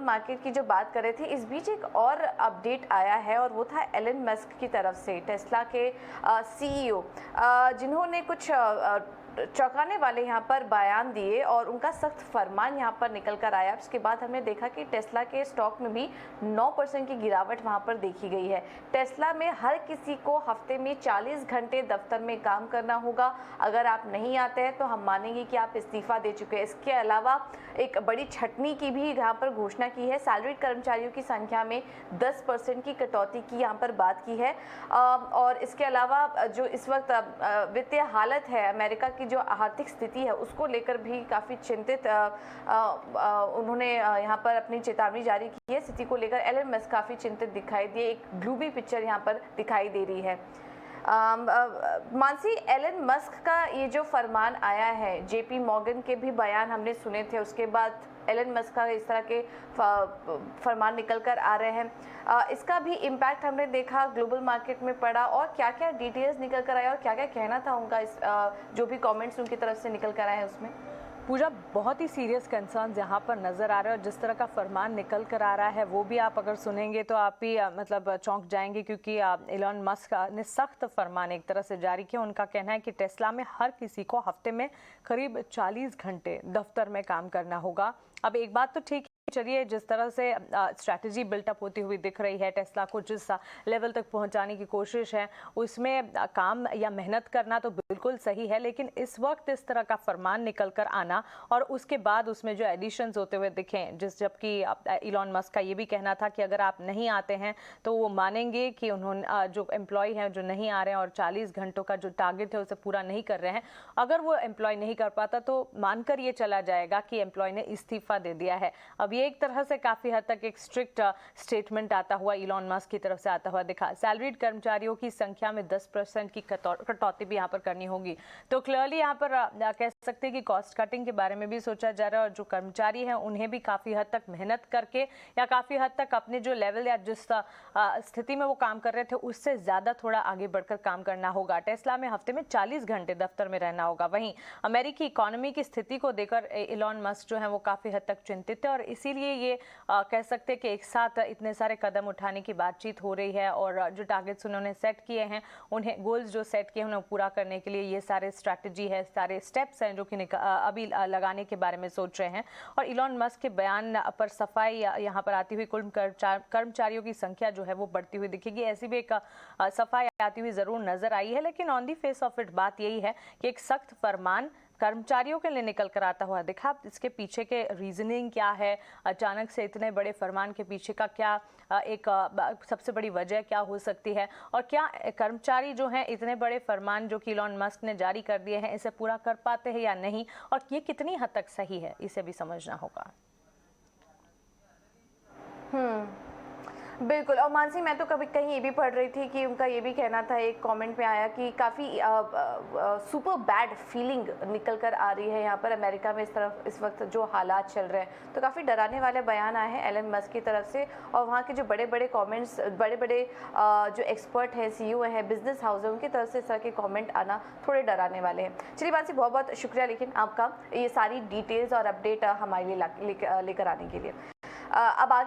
Market की जो बात कर रहे थे, इस बीच एक और अपडेट आया है और वो था एलन मस्क की तरफ से, टेस्ला के सीईओ, जिन्होंने कुछ चौंकाने वाले यहाँ पर बयान दिए और उनका सख्त फरमान यहाँ पर निकल कर आया। उसके बाद हमने देखा कि टेस्ला के स्टॉक में भी 9% की गिरावट वहाँ पर देखी गई है। टेस्ला में हर किसी को हफ्ते में 40 घंटे दफ्तर में काम करना होगा। अगर आप नहीं आते हैं तो हम मानेंगे कि आप इस्तीफा दे चुके हैं। इसके अलावा एक बड़ी छटनी की भी यहाँ पर घोषणा की है। सैलरीड कर्मचारियों की संख्या में 10% की कटौती की यहाँ पर बात की है। और इसके अलावा जो इस वक्त वित्तीय हालत है, अमेरिका की जो आर्थिक स्थिति है, उसको लेकर भी काफ़ी चिंतित उन्होंने यहाँ पर अपनी चेतावनी जारी की है। स्थिति को लेकर एलन मस्क काफ़ी चिंतित दिखाई दिए। एक ग्लूमी पिक्चर यहाँ पर दिखाई दे रही है। मानसी, एलन मस्क का ये जो फरमान आया है, जेपी मॉर्गन के भी बयान हमने सुने थे, उसके बाद एलन मस्क का इस तरह के फरमान निकल कर आ रहे हैं, इसका भी इम्पैक्ट हमने देखा ग्लोबल मार्केट में पड़ा, और क्या क्या डिटेल्स निकल कर आया और क्या क्या कहना था उनका, इस जो भी कमेंट्स उनकी तरफ से निकल कर आए हैं उसमें? पूजा, बहुत ही सीरियस कंसर्न्स यहाँ पर नज़र आ रहे हैं और जिस तरह का फरमान निकल कर आ रहा है वो भी आप अगर सुनेंगे तो आप भी मतलब चौंक जाएंगे, क्योंकि एलन मस्क ने सख्त फरमान एक तरह से जारी किया। उनका कहना है कि टेस्ला में हर किसी को हफ्ते में करीब 40 घंटे दफ्तर में काम करना होगा। अब एक बात तो ठीक, चलिए, जिस तरह से स्ट्रैटेजी बिल्टअप होती हुई दिख रही है, टेस्ला को जिस लेवल तक पहुंचाने की कोशिश है, उसमें काम या मेहनत करना तो बिल्कुल सही है, लेकिन इस वक्त इस तरह का फरमान निकल कर आना और उसके बाद उसमें जो एडिशंस होते हुए दिखें, जबकि इलॉन मस्क का ये भी कहना था कि अगर आप नहीं आते हैं तो वो मानेंगे कि उन्होंने जो एम्प्लॉय हैं जो नहीं आ रहे हैं और 40 घंटों का जो टारगेट है उसे पूरा नहीं कर रहे हैं, अगर वो एम्प्लॉय नहीं कर पाता तो मानकर ये चला जाएगा कि एम्प्लॉय ने इस्तीफा दे दिया है। अब ये एक तरह से काफी हद तक एक स्ट्रिक्ट स्टेटमेंट आता हुआ इलॉन मस्क की तरफ से आता हुआ दिखा। सैलरीड कर्मचारियों की संख्या में 10% की कटौती भी यहाँ पर करनी होगी। तो क्लियरली यहाँ पर कह सकते हैं कि कॉस्ट कटिंग के बारे में भी सोचा जा रहा है और जो कर्मचारी हैं उन्हें भी काफी हद तक मेहनत करके या काफी हद तक अपने जो लेवल या जिस स्थिति में वो काम कर रहे थे उससे ज्यादा थोड़ा आगे बढ़कर काम करना होगा। टेस्ला में हफ्ते में 40 घंटे दफ्तर में रहना होगा। वहीं अमेरिकी इकोनॉमी की स्थिति को देखकर इलॉन मस्क जो है वो काफी हद तक चिंतित है और इसीलिए ये कह सकते हैं कि एक साथ इतने सारे कदम उठाने की बातचीत हो रही है और जो टारगेट्स उन्होंने सेट किए हैं, उन्हें गोल्स जो सेट किए हैं उन्हें पूरा करने के लिए ये सारे स्ट्रैटेजी है, सारे स्टेप्स हैं जो कि अभी लगाने के बारे में सोच रहे हैं। और इलॉन मस्क के बयान पर सफाई यहाँ पर आती हुई कुल कर्मचारियों की संख्या जो है वो बढ़ती हुई दिखेगी, ऐसी भी एक सफाई आती हुई जरूर नजर आई है। लेकिन on the face of it बात यही है कि एक सख्त फरमान कर्मचारियों के लिए निकल कर आता हुआ दिखा। इसके पीछे के रीजनिंग क्या है, अचानक से इतने बड़े फरमान के पीछे का क्या एक सबसे बड़ी वजह क्या हो सकती है, और क्या कर्मचारी जो हैं इतने बड़े फरमान जो कि इलॉन मस्क ने जारी कर दिए हैं इसे पूरा कर पाते हैं या नहीं, और ये कितनी हद तक सही है, इसे भी समझना होगा। बिल्कुल। और मानसी, मैं तो कभी कहीं ये भी पढ़ रही थी कि उनका ये भी कहना था, एक कमेंट में आया कि काफ़ी सुपर बैड फीलिंग निकल कर आ रही है यहाँ पर अमेरिका में इस वक्त जो हालात चल रहे हैं। तो काफ़ी डराने वाले बयान आए हैं एलन मस्क की तरफ से, और वहाँ के जो बड़े बड़े कमेंट्स, बड़े बड़े जो एक्सपर्ट हैं, सीईओ हैं, बिजनेस हाउस है, उनकी तरफ से इस तरह के कॉमेंट आना थोड़े डराने वाले हैं। चलिए मानसी, बहुत बहुत शुक्रिया लेकिन आपका ये सारी डिटेल्स और अपडेट हमारे लिए लेकर आने के लिए। अब आगे